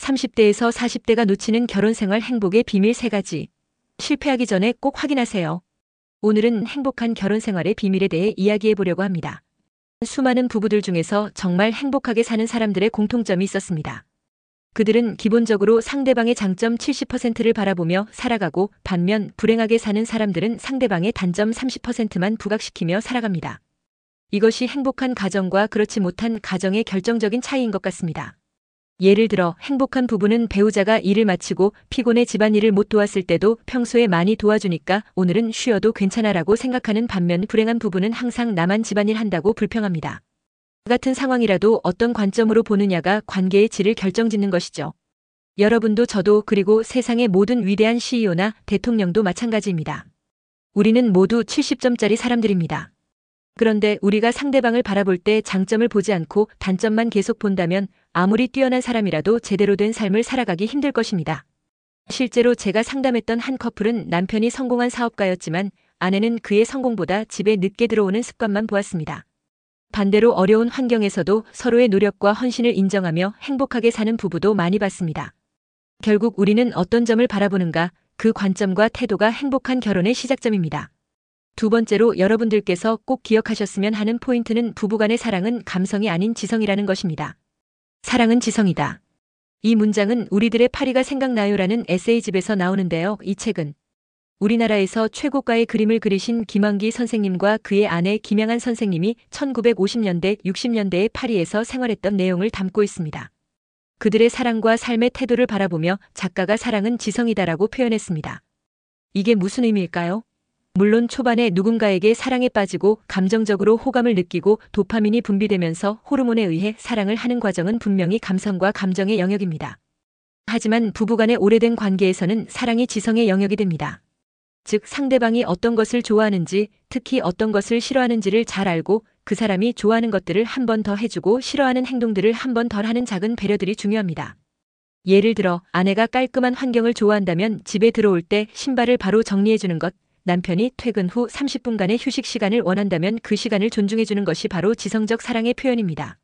30대에서 40대가 놓치는 결혼생활 행복의 비밀 3가지. 실패하기 전에 꼭 확인하세요. 오늘은 행복한 결혼생활의 비밀에 대해 이야기해 보려고 합니다. 수많은 부부들 중에서 정말 행복하게 사는 사람들의 공통점이 있었습니다. 그들은 기본적으로 상대방의 장점 70%를 바라보며 살아가고, 반면 불행하게 사는 사람들은 상대방의 단점 30%만 부각시키며 살아갑니다. 이것이 행복한 가정과 그렇지 못한 가정의 결정적인 차이인 것 같습니다. 예를 들어 행복한 부부는 배우자가 일을 마치고 피곤해 집안일을 못 도왔을 때도 평소에 많이 도와주니까 오늘은 쉬어도 괜찮아라고 생각하는 반면, 불행한 부부는 항상 나만 집안일 한다고 불평합니다. 같은 상황이라도 어떤 관점으로 보느냐가 관계의 질을 결정짓는 것이죠. 여러분도 저도, 그리고 세상의 모든 위대한 CEO나 대통령도 마찬가지입니다. 우리는 모두 70점짜리 사람들입니다. 그런데 우리가 상대방을 바라볼 때 장점을 보지 않고 단점만 계속 본다면 아무리 뛰어난 사람이라도 제대로 된 삶을 살아가기 힘들 것입니다. 실제로 제가 상담했던 한 커플은 남편이 성공한 사업가였지만 아내는 그의 성공보다 집에 늦게 들어오는 습관만 보았습니다. 반대로 어려운 환경에서도 서로의 노력과 헌신을 인정하며 행복하게 사는 부부도 많이 봤습니다. 결국 우리는 어떤 점을 바라보는가, 그 관점과 태도가 행복한 결혼의 시작점입니다. 두 번째로 여러분들께서 꼭 기억하셨으면 하는 포인트는 부부간의 사랑은 감성이 아닌 지성이라는 것입니다. 사랑은 지성이다. 이 문장은 우리들의 파리가 생각나요라는 에세이집에서 나오는데요. 이 책은 우리나라에서 최고가의 그림을 그리신 김환기 선생님과 그의 아내 김양한 선생님이 1950년대, 60년대의 파리에서 생활했던 내용을 담고 있습니다. 그들의 사랑과 삶의 태도를 바라보며 작가가 사랑은 지성이다라고 표현했습니다. 이게 무슨 의미일까요? 물론 초반에 누군가에게 사랑에 빠지고 감정적으로 호감을 느끼고 도파민이 분비되면서 호르몬에 의해 사랑을 하는 과정은 분명히 감성과 감정의 영역입니다. 하지만 부부간의 오래된 관계에서는 사랑이 지성의 영역이 됩니다. 즉, 상대방이 어떤 것을 좋아하는지, 특히 어떤 것을 싫어하는지를 잘 알고 그 사람이 좋아하는 것들을 한 번 더 해주고 싫어하는 행동들을 한 번 덜 하는 작은 배려들이 중요합니다. 예를 들어 아내가 깔끔한 환경을 좋아한다면 집에 들어올 때 신발을 바로 정리해주는 것, 남편이 퇴근 후 30분간의 휴식 시간을 원한다면 그 시간을 존중해주는 것이 바로 지성적 사랑의 표현입니다.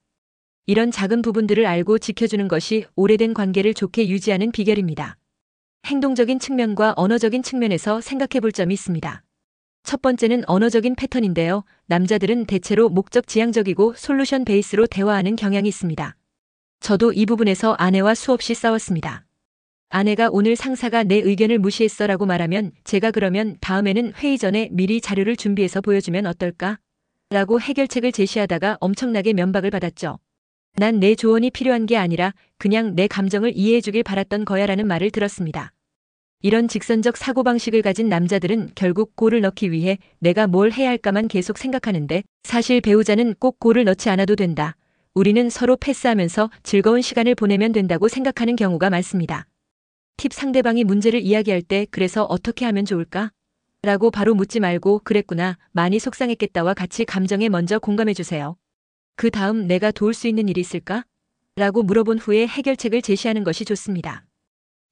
이런 작은 부분들을 알고 지켜주는 것이 오래된 관계를 좋게 유지하는 비결입니다. 행동적인 측면과 언어적인 측면에서 생각해 볼 점이 있습니다. 첫 번째는 언어적인 패턴인데요. 남자들은 대체로 목적 지향적이고 솔루션 베이스로 대화하는 경향이 있습니다. 저도 이 부분에서 아내와 수없이 싸웠습니다. 아내가 오늘 상사가 내 의견을 무시했어 라고 말하면 제가 그러면 다음에는 회의 전에 미리 자료를 준비해서 보여주면 어떨까? 라고 해결책을 제시하다가 엄청나게 면박을 받았죠. 난 내 조언이 필요한 게 아니라 그냥 내 감정을 이해해 주길 바랐던 거야 라는 말을 들었습니다. 이런 직선적 사고방식을 가진 남자들은 결국 골을 넣기 위해 내가 뭘 해야 할까만 계속 생각하는데, 사실 배우자는 꼭 골을 넣지 않아도 된다. 우리는 서로 패스하면서 즐거운 시간을 보내면 된다고 생각하는 경우가 많습니다. 팁: 상대방이 문제를 이야기할 때 그래서 어떻게 하면 좋을까? 라고 바로 묻지 말고 그랬구나, 많이 속상했겠다와 같이 감정에 먼저 공감해 주세요. 그 다음 내가 도울 수 있는 일이 있을까? 라고 물어본 후에 해결책을 제시하는 것이 좋습니다.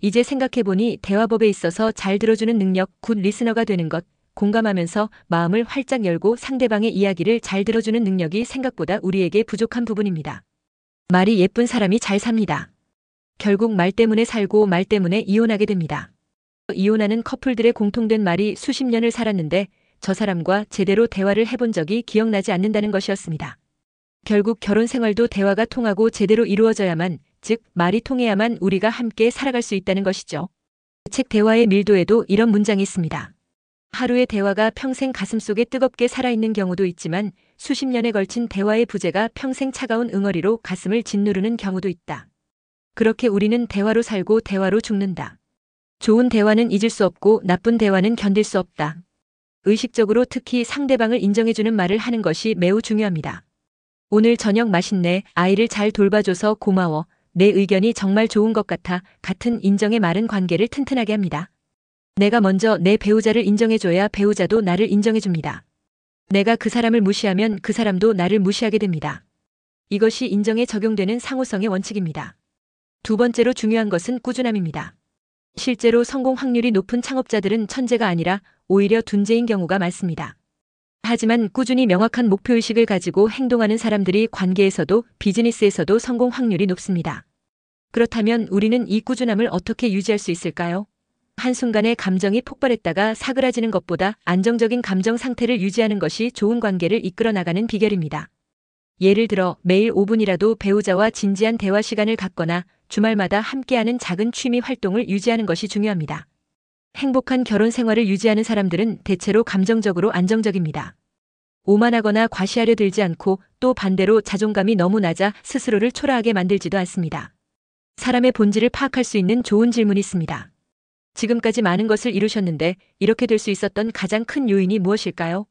이제 생각해보니 대화법에 있어서 잘 들어주는 능력, 굿 리스너가 되는 것, 공감하면서 마음을 활짝 열고 상대방의 이야기를 잘 들어주는 능력이 생각보다 우리에게 부족한 부분입니다. 말이 예쁜 사람이 잘 삽니다. 결국 말 때문에 살고 말 때문에 이혼하게 됩니다. 이혼하는 커플들의 공통된 말이 수십 년을 살았는데 저 사람과 제대로 대화를 해본 적이 기억나지 않는다는 것이었습니다. 결국 결혼 생활도 대화가 통하고 제대로 이루어져야만, 즉 말이 통해야만 우리가 함께 살아갈 수 있다는 것이죠. 책 대화의 밀도에도 이런 문장이 있습니다. 하루의 대화가 평생 가슴속에 뜨겁게 살아있는 경우도 있지만 수십 년에 걸친 대화의 부재가 평생 차가운 응어리로 가슴을 짓누르는 경우도 있다. 그렇게 우리는 대화로 살고 대화로 죽는다. 좋은 대화는 잊을 수 없고 나쁜 대화는 견딜 수 없다. 의식적으로 특히 상대방을 인정해주는 말을 하는 것이 매우 중요합니다. 오늘 저녁 맛있네, 아이를 잘 돌봐줘서 고마워, 내 의견이 정말 좋은 것 같아 같은 인정의 말은 관계를 튼튼하게 합니다. 내가 먼저 내 배우자를 인정해줘야 배우자도 나를 인정해줍니다. 내가 그 사람을 무시하면 그 사람도 나를 무시하게 됩니다. 이것이 인정에 적용되는 상호성의 원칙입니다. 두 번째로 중요한 것은 꾸준함입니다. 실제로 성공 확률이 높은 창업자들은 천재가 아니라 오히려 둔재인 경우가 많습니다. 하지만 꾸준히 명확한 목표의식을 가지고 행동하는 사람들이 관계에서도 비즈니스에서도 성공 확률이 높습니다. 그렇다면 우리는 이 꾸준함을 어떻게 유지할 수 있을까요? 한순간에 감정이 폭발했다가 사그라지는 것보다 안정적인 감정 상태를 유지하는 것이 좋은 관계를 이끌어 나가는 비결입니다. 예를 들어 매일 5분이라도 배우자와 진지한 대화 시간을 갖거나 주말마다 함께하는 작은 취미 활동을 유지하는 것이 중요합니다. 행복한 결혼 생활을 유지하는 사람들은 대체로 감정적으로 안정적입니다. 오만하거나 과시하려 들지 않고 또 반대로 자존감이 너무 낮아 스스로를 초라하게 만들지도 않습니다. 사람의 본질을 파악할 수 있는 좋은 질문이 있습니다. 지금까지 많은 것을 이루셨는데 이렇게 될 수 있었던 가장 큰 요인이 무엇일까요?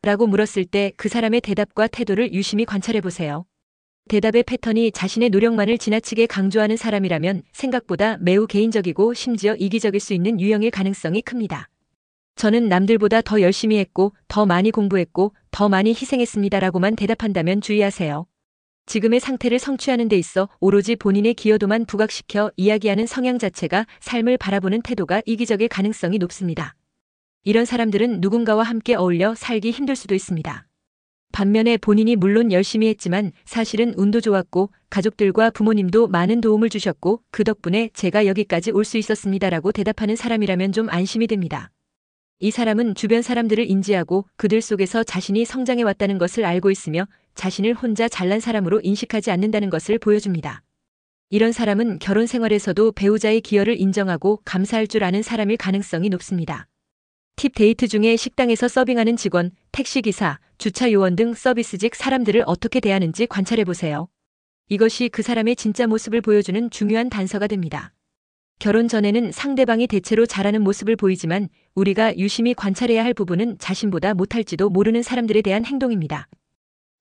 라고 물었을 때 그 사람의 대답과 태도를 유심히 관찰해 보세요. 대답의 패턴이 자신의 노력만을 지나치게 강조하는 사람이라면 생각보다 매우 개인적이고 심지어 이기적일 수 있는 유형일 가능성이 큽니다. 저는 남들보다 더 열심히 했고 더 많이 공부했고 더 많이 희생했습니다라고만 대답한다면 주의하세요. 지금의 상태를 성취하는 데 있어 오로지 본인의 기여도만 부각시켜 이야기하는 성향 자체가 삶을 바라보는 태도가 이기적일 가능성이 높습니다. 이런 사람들은 누군가와 함께 어울려 살기 힘들 수도 있습니다. 반면에 본인이 물론 열심히 했지만 사실은 운도 좋았고 가족들과 부모님도 많은 도움을 주셨고 그 덕분에 제가 여기까지 올 수 있었습니다라고 대답하는 사람이라면 좀 안심이 됩니다. 이 사람은 주변 사람들을 인지하고 그들 속에서 자신이 성장해 왔다는 것을 알고 있으며 자신을 혼자 잘난 사람으로 인식하지 않는다는 것을 보여줍니다. 이런 사람은 결혼 생활에서도 배우자의 기여를 인정하고 감사할 줄 아는 사람일 가능성이 높습니다. 팁 데이트 중에 식당에서 서빙하는 직원, 택시기사, 주차 요원 등 서비스직 사람들을 어떻게 대하는지 관찰해보세요. 이것이 그 사람의 진짜 모습을 보여주는 중요한 단서가 됩니다. 결혼 전에는 상대방이 대체로 잘하는 모습을 보이지만 우리가 유심히 관찰해야 할 부분은 자신보다 못할지도 모르는 사람들에 대한 행동입니다.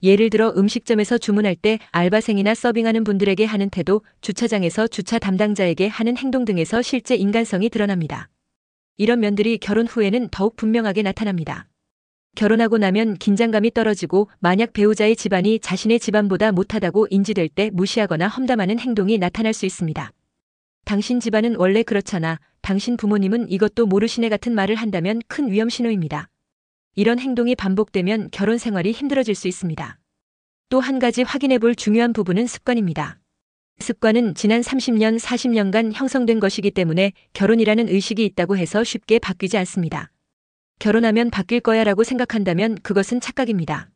예를 들어 음식점에서 주문할 때 알바생이나 서빙하는 분들에게 하는 태도, 주차장에서 주차 담당자에게 하는 행동 등에서 실제 인간성이 드러납니다. 이런 면들이 결혼 후에는 더욱 분명하게 나타납니다. 결혼하고 나면 긴장감이 떨어지고 만약 배우자의 집안이 자신의 집안보다 못하다고 인지될 때 무시하거나 험담하는 행동이 나타날 수 있습니다. 당신 집안은 원래 그렇잖아. 당신 부모님은 이것도 모르시네 같은 말을 한다면 큰 위험 신호입니다. 이런 행동이 반복되면 결혼 생활이 힘들어질 수 있습니다. 또 한 가지 확인해 볼 중요한 부분은 습관입니다. 습관은 지난 30년, 40년간 형성된 것이기 때문에 결혼이라는 의식이 있다고 해서 쉽게 바뀌지 않습니다. 결혼하면 바뀔 거야 라고 생각한다면 그것은 착각입니다.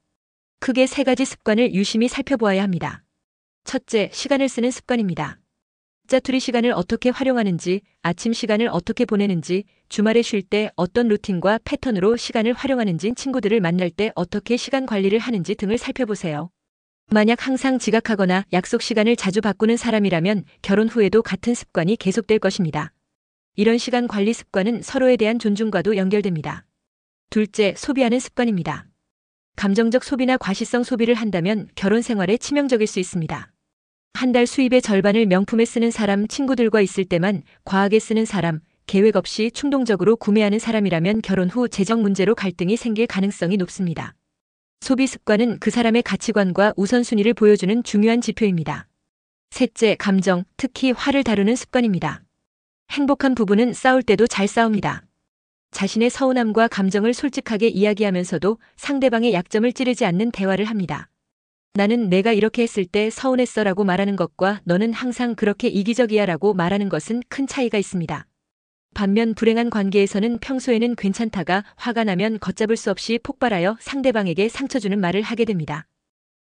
크게 세 가지 습관을 유심히 살펴보아야 합니다. 첫째, 시간을 쓰는 습관입니다. 짜투리 시간을 어떻게 활용하는지, 아침 시간을 어떻게 보내는지, 주말에 쉴 때 어떤 루틴과 패턴으로 시간을 활용하는지, 친구들을 만날 때 어떻게 시간 관리를 하는지 등을 살펴보세요. 만약 항상 지각하거나 약속 시간을 자주 바꾸는 사람이라면 결혼 후에도 같은 습관이 계속될 것입니다. 이런 시간 관리 습관은 서로에 대한 존중과도 연결됩니다. 둘째, 소비하는 습관입니다. 감정적 소비나 과시성 소비를 한다면 결혼 생활에 치명적일 수 있습니다. 한 달 수입의 절반을 명품에 쓰는 사람, 친구들과 있을 때만 과하게 쓰는 사람, 계획 없이 충동적으로 구매하는 사람이라면 결혼 후 재정 문제로 갈등이 생길 가능성이 높습니다. 소비 습관은 그 사람의 가치관과 우선순위를 보여주는 중요한 지표입니다. 셋째, 감정, 특히 화를 다루는 습관입니다. 행복한 부부는 싸울 때도 잘 싸웁니다. 자신의 서운함과 감정을 솔직하게 이야기하면서도 상대방의 약점을 찌르지 않는 대화를 합니다. 나는 내가 이렇게 했을 때 서운했어 라고 말하는 것과 너는 항상 그렇게 이기적이야 라고 말하는 것은 큰 차이가 있습니다. 반면 불행한 관계에서는 평소에는 괜찮다가 화가 나면 걷잡을 수 없이 폭발하여 상대방에게 상처 주는 말을 하게 됩니다.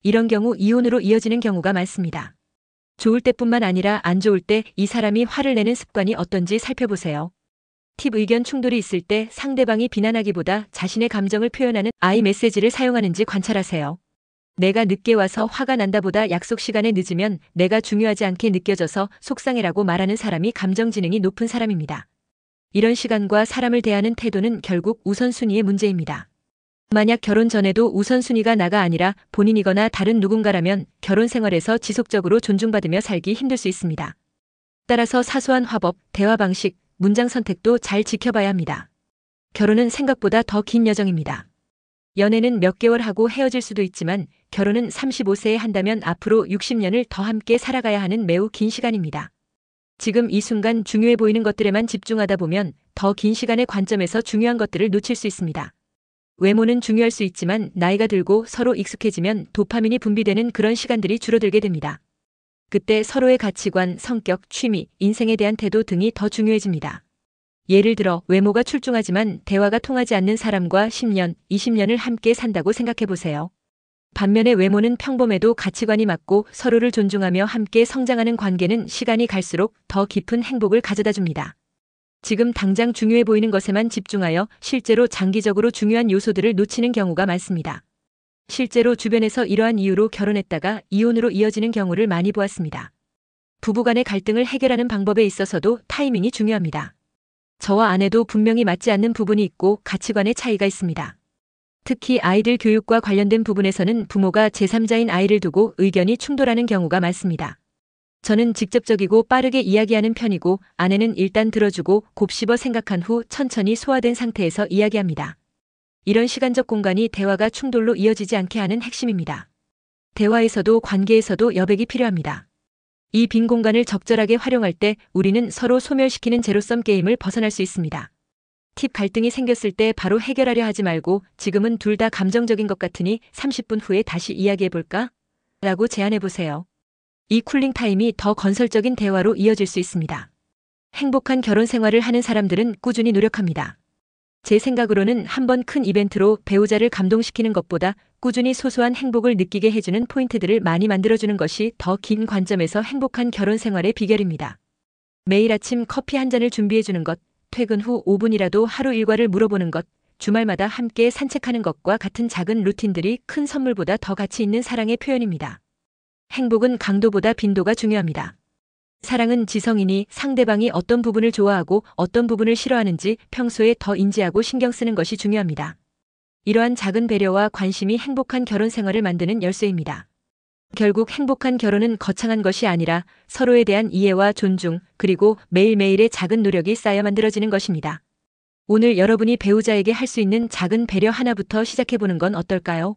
이런 경우 이혼으로 이어지는 경우가 많습니다. 좋을 때뿐만 아니라 안 좋을 때 이 사람이 화를 내는 습관이 어떤지 살펴보세요. 팁 의견 충돌이 있을 때 상대방이 비난하기보다 자신의 감정을 표현하는 I 메시지를 사용하는지 관찰하세요. 내가 늦게 와서 화가 난다보다 약속 시간에 늦으면 내가 중요하지 않게 느껴져서 속상해라고 말하는 사람이 감정지능이 높은 사람입니다. 이런 시간과 사람을 대하는 태도는 결국 우선순위의 문제입니다. 만약 결혼 전에도 우선순위가 나가 아니라 본인이거나 다른 누군가라면 결혼 생활에서 지속적으로 존중받으며 살기 힘들 수 있습니다. 따라서 사소한 화법, 대화 방식, 문장 선택도 잘 지켜봐야 합니다. 결혼은 생각보다 더 긴 여정입니다. 연애는 몇 개월 하고 헤어질 수도 있지만 결혼은 35세에 한다면 앞으로 60년을 더 함께 살아가야 하는 매우 긴 시간입니다. 지금 이 순간 중요해 보이는 것들에만 집중하다 보면 더 긴 시간의 관점에서 중요한 것들을 놓칠 수 있습니다. 외모는 중요할 수 있지만 나이가 들고 서로 익숙해지면 도파민이 분비되는 그런 시간들이 줄어들게 됩니다. 그때 서로의 가치관, 성격, 취미, 인생에 대한 태도 등이 더 중요해집니다. 예를 들어 외모가 출중하지만 대화가 통하지 않는 사람과 10년, 20년을 함께 산다고 생각해 보세요. 반면에 외모는 평범해도 가치관이 맞고 서로를 존중하며 함께 성장하는 관계는 시간이 갈수록 더 깊은 행복을 가져다 줍니다. 지금 당장 중요해 보이는 것에만 집중하여 실제로 장기적으로 중요한 요소들을 놓치는 경우가 많습니다. 실제로 주변에서 이러한 이유로 결혼했다가 이혼으로 이어지는 경우를 많이 보았습니다. 부부간의 갈등을 해결하는 방법에 있어서도 타이밍이 중요합니다. 저와 아내도 분명히 맞지 않는 부분이 있고 가치관의 차이가 있습니다. 특히 아이들 교육과 관련된 부분에서는 부모가 제3자인 아이를 두고 의견이 충돌하는 경우가 많습니다. 저는 직접적이고 빠르게 이야기하는 편이고 아내는 일단 들어주고 곱씹어 생각한 후 천천히 소화된 상태에서 이야기합니다. 이런 시간적 공간이 대화가 충돌로 이어지지 않게 하는 핵심입니다. 대화에서도 관계에서도 여백이 필요합니다. 이 빈 공간을 적절하게 활용할 때 우리는 서로 소멸시키는 제로섬 게임을 벗어날 수 있습니다. 팁: 갈등이 생겼을 때 바로 해결하려 하지 말고 지금은 둘 다 감정적인 것 같으니 30분 후에 다시 이야기해볼까? 라고 제안해보세요. 이 쿨링 타임이 더 건설적인 대화로 이어질 수 있습니다. 행복한 결혼 생활을 하는 사람들은 꾸준히 노력합니다. 제 생각으로는 한번 큰 이벤트로 배우자를 감동시키는 것보다 꾸준히 소소한 행복을 느끼게 해주는 포인트들을 많이 만들어주는 것이 더 긴 관점에서 행복한 결혼 생활의 비결입니다. 매일 아침 커피 한 잔을 준비해주는 것, 퇴근 후 5분이라도 하루 일과를 물어보는 것, 주말마다 함께 산책하는 것과 같은 작은 루틴들이 큰 선물보다 더 가치 있는 사랑의 표현입니다. 행복은 강도보다 빈도가 중요합니다. 사랑은 지성이니 상대방이 어떤 부분을 좋아하고 어떤 부분을 싫어하는지 평소에 더 인지하고 신경 쓰는 것이 중요합니다. 이러한 작은 배려와 관심이 행복한 결혼 생활을 만드는 열쇠입니다. 결국 행복한 결혼은 거창한 것이 아니라 서로에 대한 이해와 존중, 그리고 매일매일의 작은 노력이 쌓여 만들어지는 것입니다. 오늘 여러분이 배우자에게 할 수 있는 작은 배려 하나부터 시작해보는 건 어떨까요?